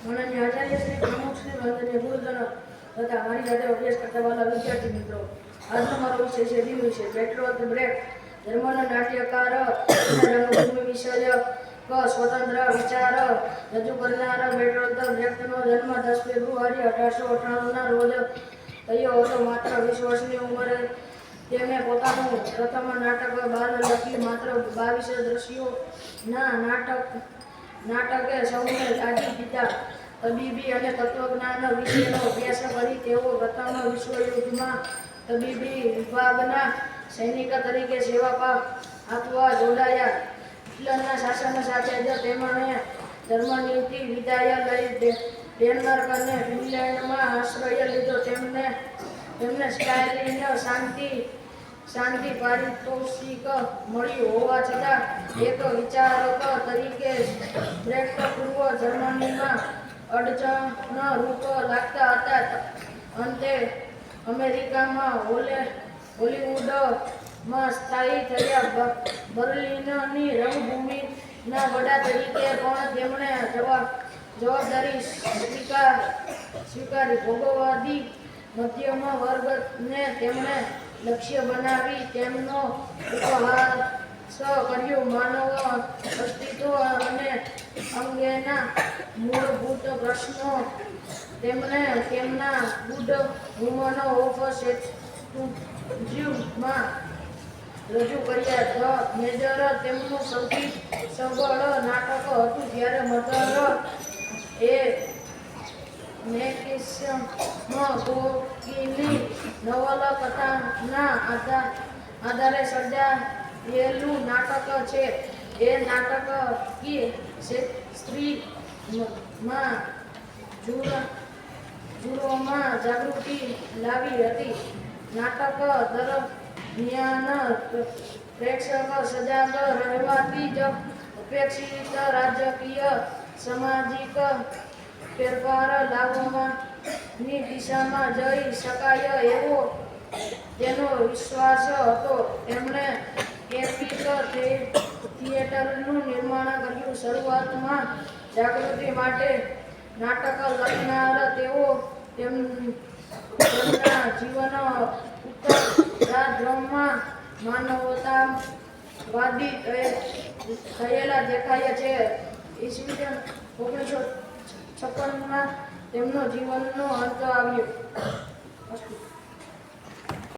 માનનીય આચાર્ય શ્રી પ્રમુખ શ્રી વંદનીય ગુરુજનો તથા મારી સાથે અભ્યાસ કરતા વાલા વિદ્યાર્થી મિત્રો, આજનો મારો વિષય છે દિવ્ય વિષય બેટરોલ બ્રેક. ધર્મના નાટ્યકાર રંગભૂમિ વિષય સ્વતંત્ર વિચાર રજૂ કરનાર બેટરોલ બ્રેકનો જન્મ 10 ફેબ્રુઆરી 1898 ના રોજ થયો હતો. માત્ર 20 વર્ષની ઉંમરે તેમણે પોતાનું પ્રથમ નાટક બાલ લખી. માત્ર 22 દ્રશ્યોના નાટકે સૌને લાગી દીધા. તબીબી અને તત્વજ્ઞાન વિષયનો અભ્યાસ કરી તેઓ પ્રથમ વિશ્વયુદ્ધમાં તબીબી વિભાગના સૈનિક તરીકે સેવા આપવા જોડાયા. હિટલરના શાસન સાથે જ તેમણે જર્મનીથી વિદાય લઈ ડેનમાર્ક અને ફિનલેન્ડમાં આશ્રય લીધો. તેમને સ્ટાલિન શાંતિ પારિતોષિક મળ્યું હોવા છતાં એક વિચારક તરીકે બ્રેક પૂર્વ જર્મનીમાં અડચણરૂપ લાગતા હતા. અંતે અમેરિકામાં હોલિવૂડમાં સ્થાયી થયા. બર્લિનની રંગભૂમિના વડા તરીકે પણ તેમણે જવાબદારી સ્વીકારી. ભોગવાદી મધ્યમ વર્ગને તેમણે લક્ષ્ય બનાવી તેમનો ઉપહાસ કર્યો. માનવ અસ્તિત્વ અને અંગેના મૂળભૂત પ્રશ્નો તેમણે તેમના ગુડ વુમન ઓફ સેક્યુમાં રજૂ કર્યા. ધ મેજર તેમનું સૌથી સફળ નાટક હતું, જ્યારે મધર એ મેકિસમાં કોકીની નવલકથાના આધારે સર્જાયેલું નાટક છે. એ નાટક સ્ત્રીમાં જુરોમાં જાગૃતિ લાવી હતી. નાટક દરમિયાન પ્રેક્ષક સજાગ રહેવાથી જ અપેક્ષિત રાજકીય સામાજિક ફેરફાર લાવવાની દિશામાં જઈ શકાય એવો તેનો વિશ્વાસ હતો. તેમણે એપિક થિયેટરનું નિર્માણ કર્યું. શરૂઆતમાં જાગૃતિ માટે નાટક લખનાર તેઓ તેમના જીવન ઉત્તરાર્ધમાં માનવતાવાદી થયેલા દેખાય છે. ઈસવીસન 1956માં તેમનો જીવનનો અંત આવ્યો.